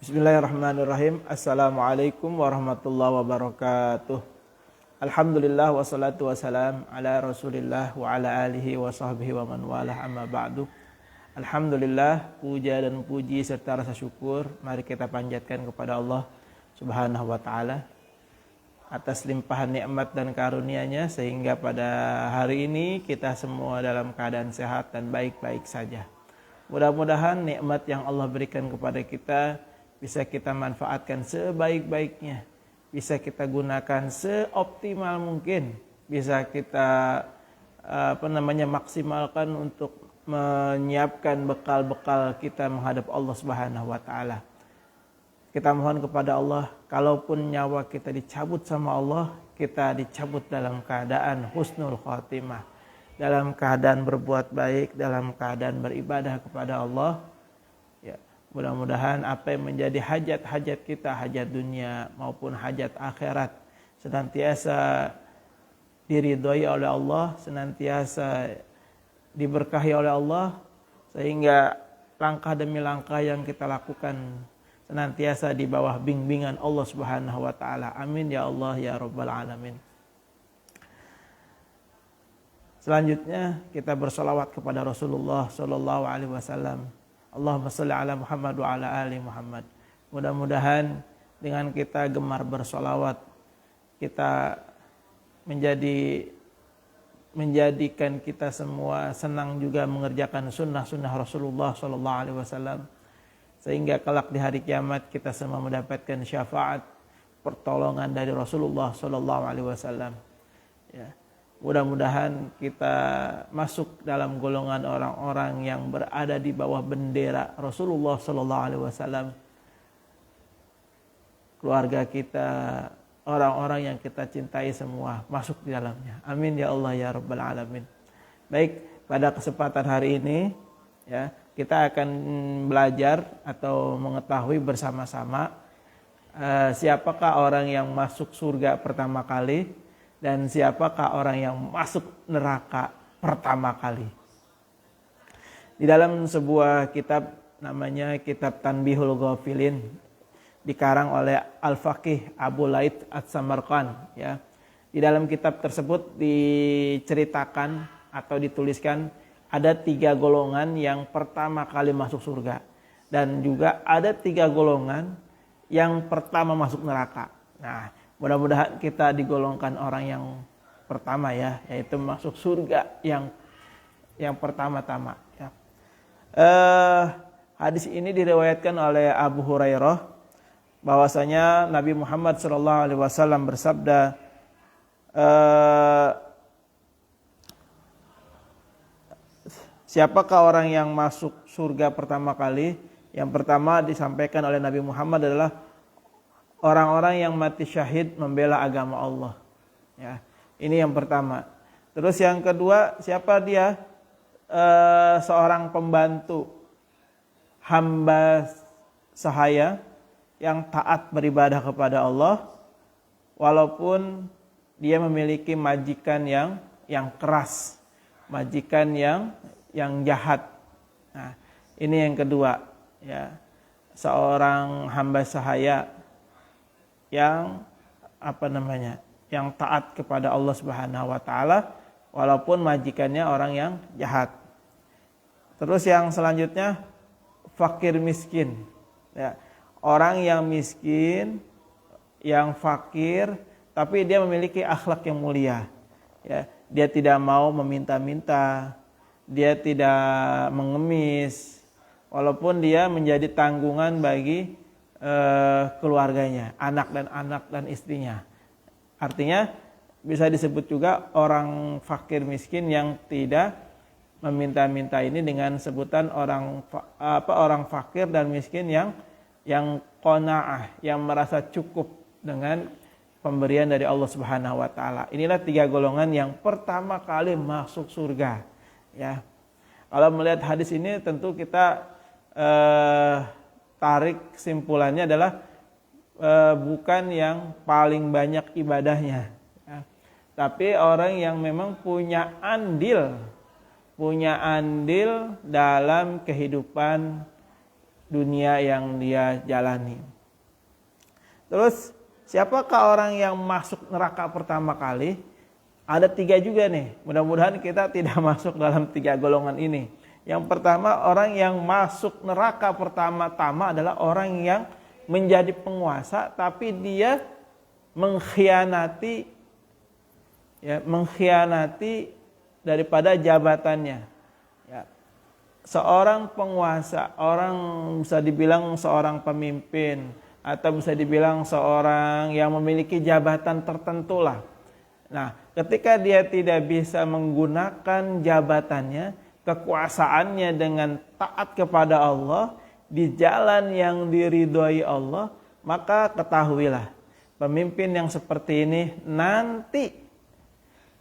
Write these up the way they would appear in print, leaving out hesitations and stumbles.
Bismillahirrahmanirrahim. Assalamualaikum warahmatullahi wabarakatuh. Alhamdulillah wassalatu wassalam ala rasulillah wa ala alihi wa sahbihi wa man walah amma ba'du. Alhamdulillah, puja dan puji serta rasa syukur mari kita panjatkan kepada Allah subhanahu wa ta'ala atas limpahan nikmat dan karunia-Nya sehingga pada hari ini kita semua dalam keadaan sehat dan baik-baik saja. Mudah-mudahan nikmat yang Allah berikan kepada kita bisa kita manfaatkan sebaik-baiknya, bisa kita gunakan seoptimal mungkin, bisa kita maksimalkan untuk menyiapkan bekal-bekal kita menghadap Allah Subhanahu wa taala. Kita mohon kepada Allah, kalaupun nyawa kita dicabut sama Allah, kita dicabut dalam keadaan husnul khatimah, dalam keadaan berbuat baik, dalam keadaan beribadah kepada Allah. Ya, mudah-mudahan apa yang menjadi hajat-hajat kita, hajat dunia maupun hajat akhirat, senantiasa diridhoi oleh Allah, senantiasa diberkahi oleh Allah, sehingga langkah demi langkah yang kita lakukan senantiasa di bawah bimbingan Allah Subhanahu wa taala. Amin ya Allah ya rabbal alamin. Selanjutnya kita bersolawat kepada Rasulullah sallallahu alaihi wasallam. Allahumma shalli ala Muhammad wa ala ali Muhammad. Mudah-mudahan dengan kita gemar bersolawat, kita menjadikan kita semua senang juga mengerjakan sunnah-sunnah Rasulullah sallallahu alaihi wasallam, sehingga kelak di hari kiamat kita semua mendapatkan syafaat pertolongan dari Rasulullah sallallahu alaihi wasallam. Ya. Mudah-mudahan kita masuk dalam golongan orang-orang yang berada di bawah bendera Rasulullah sallallahu alaihi wasallam. Keluarga kita, orang-orang yang kita cintai semua masuk di dalamnya. Amin ya Allah ya rabbal alamin. Baik, pada kesempatan hari ini ya, kita akan belajar atau mengetahui bersama-sama siapakah orang yang masuk surga pertama kali dan siapakah orang yang masuk neraka pertama kali. Di dalam sebuah kitab namanya Kitab Tanbihul Ghafilin, dikarang oleh Al-Faqih Abu Laith Ats-Samarqand ya. Di dalam kitab tersebut diceritakan atau dituliskan ada 3 golongan yang pertama kali masuk surga, dan juga ada 3 golongan yang pertama masuk neraka. Nah, mudah-mudahan kita digolongkan orang yang pertama ya, yaitu masuk surga yang pertama-tama ya. Hadis ini diriwayatkan oleh Abu Hurairah bahwasanya Nabi Muhammad SAW bersabda, siapakah orang yang masuk surga pertama kali? Yang pertama disampaikan oleh Nabi Muhammad adalah orang-orang yang mati syahid membela agama Allah. Ya, ini yang pertama. Terus yang kedua, siapa dia? Seorang pembantu hamba sahaya yang taat beribadah kepada Allah, walaupun dia memiliki majikan yang keras, majikan yang jahat. Nah, ini yang kedua ya. Seorang hamba sahaya yang yang taat kepada Allah Subhanahu wa taala walaupun majikannya orang yang jahat. Terus yang selanjutnya fakir miskin ya. Orang yang miskin, yang fakir, tapi dia memiliki akhlak yang mulia ya. Dia tidak mau meminta-minta, dia tidak mengemis, walaupun dia menjadi tanggungan bagi keluarganya, anak dan istrinya. Artinya bisa disebut juga orang fakir miskin yang tidak meminta-minta ini dengan sebutan orang fakir dan miskin yang qanaah, yang merasa cukup dengan pemberian dari Allah Subhanahu wa taala. Inilah 3 golongan yang pertama kali masuk surga ya. Kalau melihat hadis ini tentu kita tarik kesimpulannya adalah bukan yang paling banyak ibadahnya ya. Tapi orang yang memang punya andil dalam kehidupan dunia yang dia jalani. Terus siapakah orang yang masuk neraka pertama kali? Ada 3 juga nih. Mudah-mudahan kita tidak masuk dalam 3 golongan ini. Yang pertama, orang yang masuk neraka pertama-tama adalah orang yang menjadi penguasa tapi dia mengkhianati daripada jabatannya. Ya. Seorang penguasa, orang bisa dibilang seorang pemimpin atau bisa dibilang seorang yang memiliki jabatan tertentu lah. Nah, ketika dia tidak bisa menggunakan jabatannya, kekuasaannya dengan taat kepada Allah di jalan yang diridhoi Allah, maka ketahuilah pemimpin yang seperti ini nanti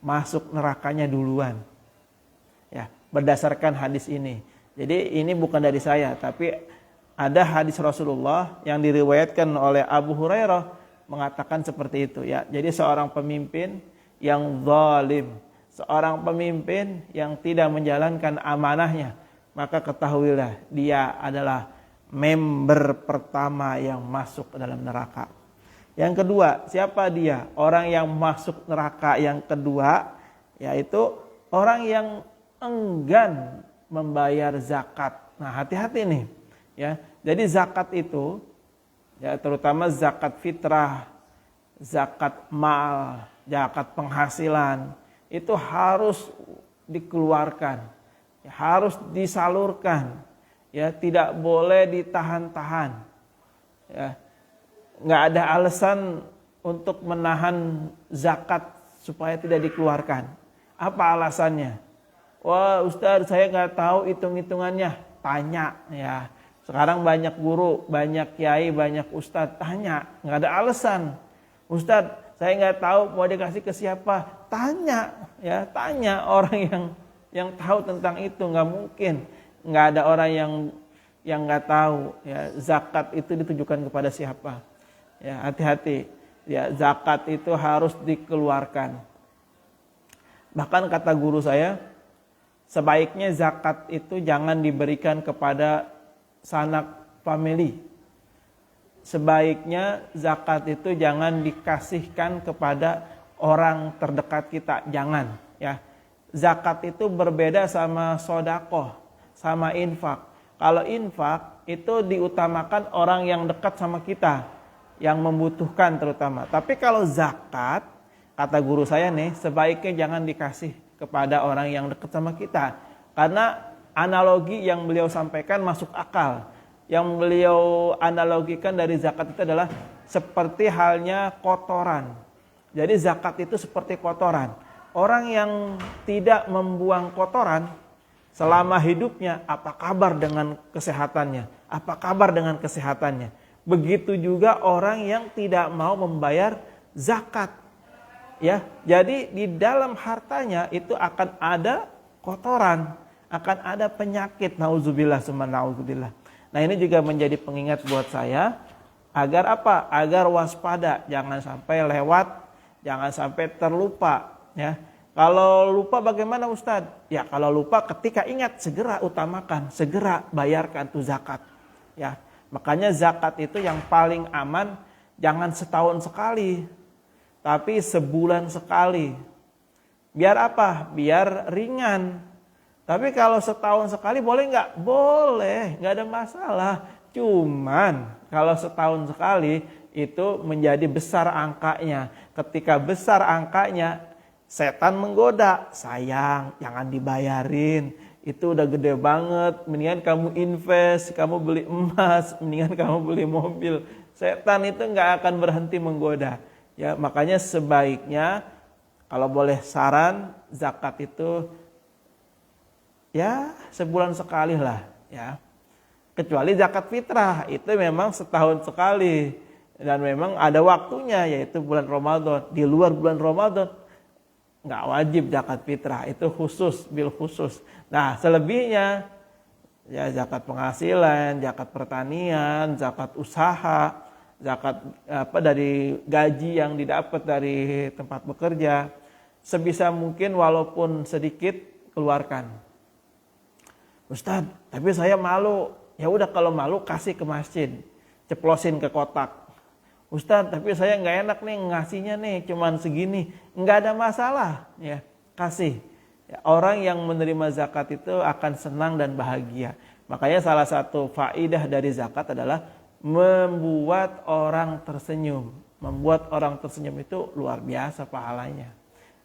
masuk nerakanya duluan. Ya, berdasarkan hadis ini. Jadi ini bukan dari saya, tapi ada hadis Rasulullah yang diriwayatkan oleh Abu Hurairah mengatakan seperti itu ya. Jadi seorang pemimpin yang zalim, seorang pemimpin yang tidak menjalankan amanahnya, maka ketahuilah dia adalah member pertama yang masuk ke dalam neraka. Yang kedua, siapa dia? Orang yang masuk neraka yang kedua yaitu orang yang enggan membayar zakat. Nah, hati-hati nih ya. Jadi zakat itu ya, terutama zakat fitrah, zakat mal, zakat penghasilan itu harus dikeluarkan, ya, harus disalurkan, ya, tidak boleh ditahan-tahan, ya, nggak ada alasan untuk menahan zakat supaya tidak dikeluarkan. Apa alasannya? Wah, Ustaz, saya nggak tahu hitung-hitungannya. Tanya, ya. Sekarang banyak guru, banyak kiai, banyak ustadz, tanya, nggak ada alasan. Ustadz, saya nggak tahu mau dikasih ke siapa. Tanya, ya, tanya orang yang tahu tentang itu. Nggak mungkin, nggak ada orang yang nggak tahu. Ya, zakat itu ditujukan kepada siapa? Ya, hati-hati. Ya, zakat itu harus dikeluarkan. Bahkan kata guru saya, sebaiknya zakat itu jangan diberikan kepada sanak famili. Sebaiknya zakat itu jangan dikasihkan kepada orang terdekat kita, jangan ya. Zakat itu berbeda sama sodakoh, sama infak. Kalau infak itu diutamakan orang yang dekat sama kita, yang membutuhkan terutama. Tapi kalau zakat, kata guru saya nih, sebaiknya jangan dikasih kepada orang yang dekat sama kita. Karena analogi yang beliau sampaikan masuk akal. Yang beliau analogikan dari zakat itu adalah seperti halnya kotoran. Jadi zakat itu seperti kotoran. Orang yang tidak membuang kotoran selama hidupnya, apa kabar dengan kesehatannya? Apa kabar dengan kesehatannya? Begitu juga orang yang tidak mau membayar zakat. Ya, jadi di dalam hartanya itu akan ada kotoran, akan ada penyakit, nauzubillah summa nauzubillah. Nah, ini juga menjadi pengingat buat saya agar apa? Agar waspada, jangan sampai lewat, jangan sampai terlupa, ya. Kalau lupa bagaimana Ustadz? Ya, kalau lupa ketika ingat segera utamakan, segera bayarkan tuh zakat. Ya, makanya zakat itu yang paling aman jangan setahun sekali, tapi sebulan sekali. Biar apa? Biar ringan. Tapi kalau setahun sekali boleh nggak? Boleh, nggak ada masalah. Cuman kalau setahun sekali itu menjadi besar angkanya. Ketika besar angkanya, setan menggoda. Sayang, jangan dibayarin. Itu udah gede banget. Mendingan kamu invest, kamu beli emas, mendingan kamu beli mobil. Setan itu nggak akan berhenti menggoda. Ya, makanya sebaiknya kalau boleh saran, zakat itu ya sebulan sekali lah, ya. Kecuali zakat fitrah, itu memang setahun sekali dan memang ada waktunya, yaitu bulan Ramadan. Di luar bulan Ramadan nggak wajib zakat fitrah, itu khusus, bil khusus. Nah, selebihnya ya zakat penghasilan, zakat pertanian, zakat usaha, zakat dari gaji yang didapat dari tempat bekerja, sebisa mungkin walaupun sedikit keluarkan. Ustadz, tapi saya malu ya udah kalau malu kasih ke masjid, ceplosin ke kotak. Ustadz, tapi saya nggak enak nih ngasihnya nih cuman segini. Nggak ada masalah, ya kasih. Ya, orang yang menerima zakat itu akan senang dan bahagia. Makanya salah satu faidah dari zakat adalah membuat orang tersenyum. Membuat orang tersenyum itu luar biasa pahalanya.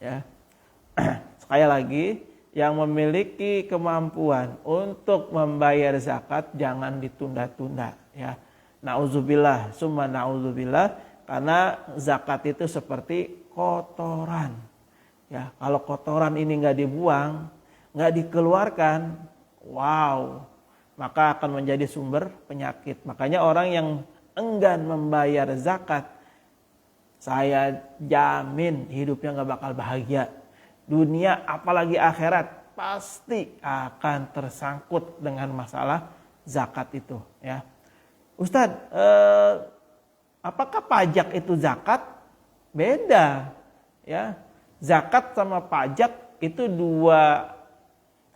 Ya. Sekali lagi, yang memiliki kemampuan untuk membayar zakat jangan ditunda-tunda, ya. Nauzubillah, summa nauzubillah, karena zakat itu seperti kotoran. Ya, kalau kotoran ini nggak dibuang, nggak dikeluarkan, wow, maka akan menjadi sumber penyakit. Makanya orang yang enggan membayar zakat, saya jamin hidupnya nggak bakal bahagia. Dunia apalagi akhirat pasti akan tersangkut dengan masalah zakat itu, ya. Ustadz, apakah pajak itu zakat? Beda, ya. Zakat sama pajak itu dua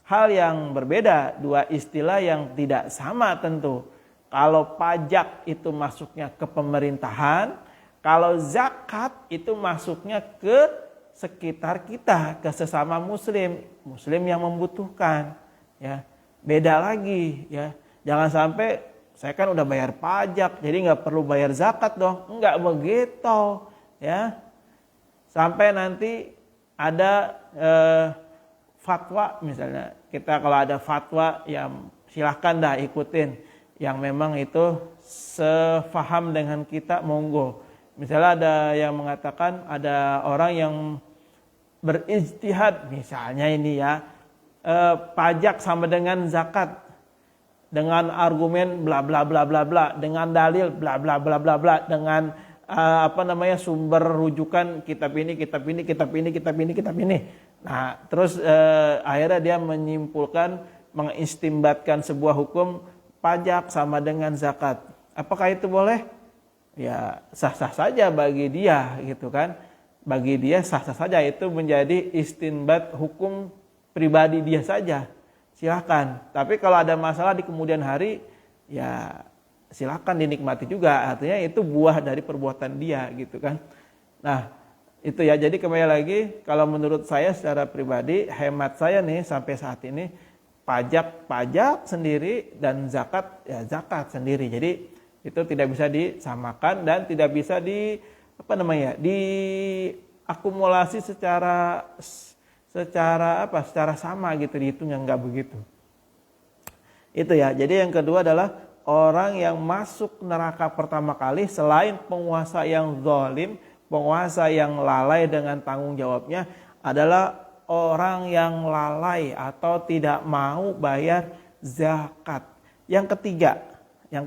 hal yang berbeda, dua istilah yang tidak sama tentu. Kalau pajak itu masuknya ke pemerintahan, kalau zakat itu masuknya ke sekitar kita, ke sesama muslim yang membutuhkan, ya. Beda lagi, ya. Jangan sampai saya kan udah bayar pajak jadi nggak perlu bayar zakat dong. Enggak begitu, ya. Sampai nanti ada fatwa misalnya, kita kalau ada fatwa ya silahkan dah ikutin, yang memang itu sefaham dengan kita, monggo. Misalnya ada yang mengatakan ada orang yang berijtihad, misalnya ini ya, pajak sama dengan zakat, dengan argumen bla bla bla bla bla, dengan dalil bla bla bla bla bla, dengan sumber rujukan kitab ini. Nah, terus akhirnya dia menyimpulkan, mengistimbatkan sebuah hukum pajak sama dengan zakat. Apakah itu boleh? Ya sah-sah saja bagi dia, gitu kan. Bagi dia sah-sah saja, itu menjadi istinbat hukum pribadi dia saja. Silahkan. Tapi kalau ada masalah di kemudian hari, ya silahkan dinikmati juga. Artinya itu buah dari perbuatan dia, gitu kan. Nah, itu ya. Jadi kembali lagi, kalau menurut saya secara pribadi, hemat saya nih sampai saat ini, pajak sendiri dan zakat ya zakat sendiri. Jadi itu tidak bisa disamakan dan tidak bisa diakumulasi secara sama gitu, dihitung yang enggak begitu. Itu ya. Jadi yang kedua adalah orang yang masuk neraka pertama kali selain penguasa yang zalim, penguasa yang lalai dengan tanggung jawabnya, adalah orang yang lalai atau tidak mau bayar zakat. Yang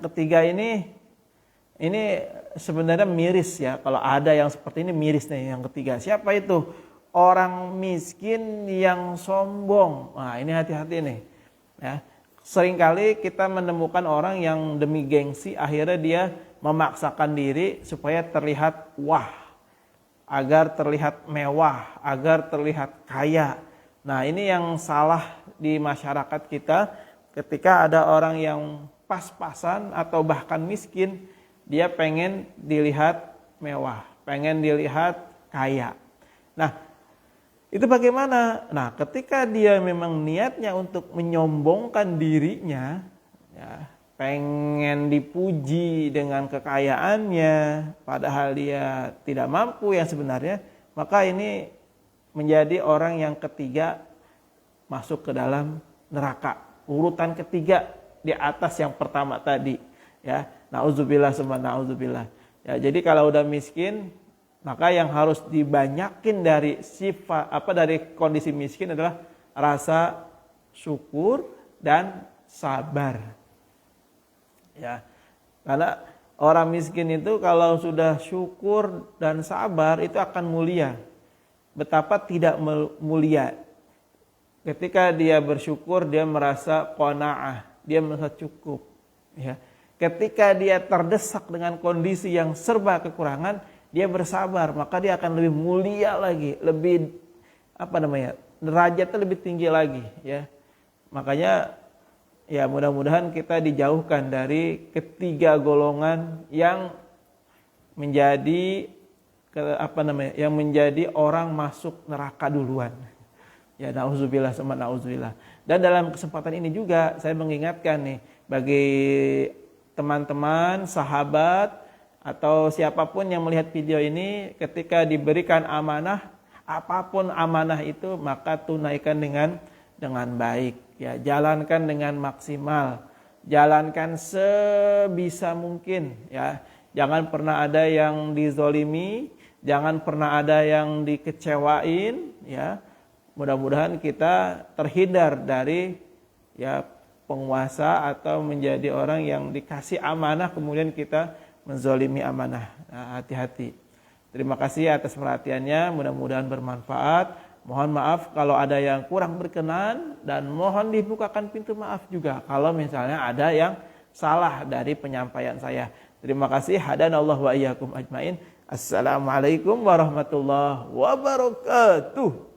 ketiga ini sebenarnya miris ya. Kalau ada yang seperti ini miris nih yang ketiga. Siapa itu? Orang miskin yang sombong. Nah, ini hati-hati nih. Ya. Seringkali kita menemukan orang yang demi gengsi akhirnya dia memaksakan diri supaya terlihat wah, agar terlihat mewah, agar terlihat kaya. Nah, ini yang salah di masyarakat kita ketika ada orang yang pas-pasan atau bahkan miskin, dia pengen dilihat mewah, pengen dilihat kaya. Nah, itu bagaimana? Nah, ketika dia memang niatnya untuk menyombongkan dirinya, ya, pengen dipuji dengan kekayaannya, padahal dia tidak mampu yang sebenarnya, maka ini menjadi orang yang ketiga masuk ke dalam neraka. Urutan ketiga di atas yang pertama tadi, ya. Nauzubillah summa nauzubillah. Ya, jadi kalau udah miskin, maka yang harus dibanyakin dari dari kondisi miskin adalah rasa syukur dan sabar. Ya. Karena orang miskin itu kalau sudah syukur dan sabar itu akan mulia. Betapa tidak mulia. Ketika dia bersyukur, dia merasa qanaah, dia merasa cukup, ya. Ketika dia terdesak dengan kondisi yang serba kekurangan, dia bersabar, maka dia akan lebih mulia lagi, lebih derajatnya lebih tinggi lagi, ya. Makanya ya mudah-mudahan kita dijauhkan dari ketiga golongan yang menjadi yang menjadi orang masuk neraka duluan. Ya, nauzubillah sama nauzubillah. Dan dalam kesempatan ini juga saya mengingatkan nih bagi teman-teman, sahabat atau siapapun yang melihat video ini, ketika diberikan amanah, apapun amanah itu maka tunaikan dengan baik. Ya, jalankan dengan maksimal. Jalankan sebisa mungkin, ya. Jangan pernah ada yang dizolimi, jangan pernah ada yang dikecewain, ya. Mudah-mudahan kita terhindar dari ya penguasa atau menjadi orang yang dikasih amanah kemudian kita menzolimi amanah. Nah, hati-hati. Terima kasih atas perhatiannya, mudah-mudahan bermanfaat. Mohon maaf kalau ada yang kurang berkenan dan mohon dibukakan pintu maaf juga kalau misalnya ada yang salah dari penyampaian saya. Terima kasih. Hadanallahu wa iyyakum ajmain. Assalamualaikum warahmatullahi wabarakatuh.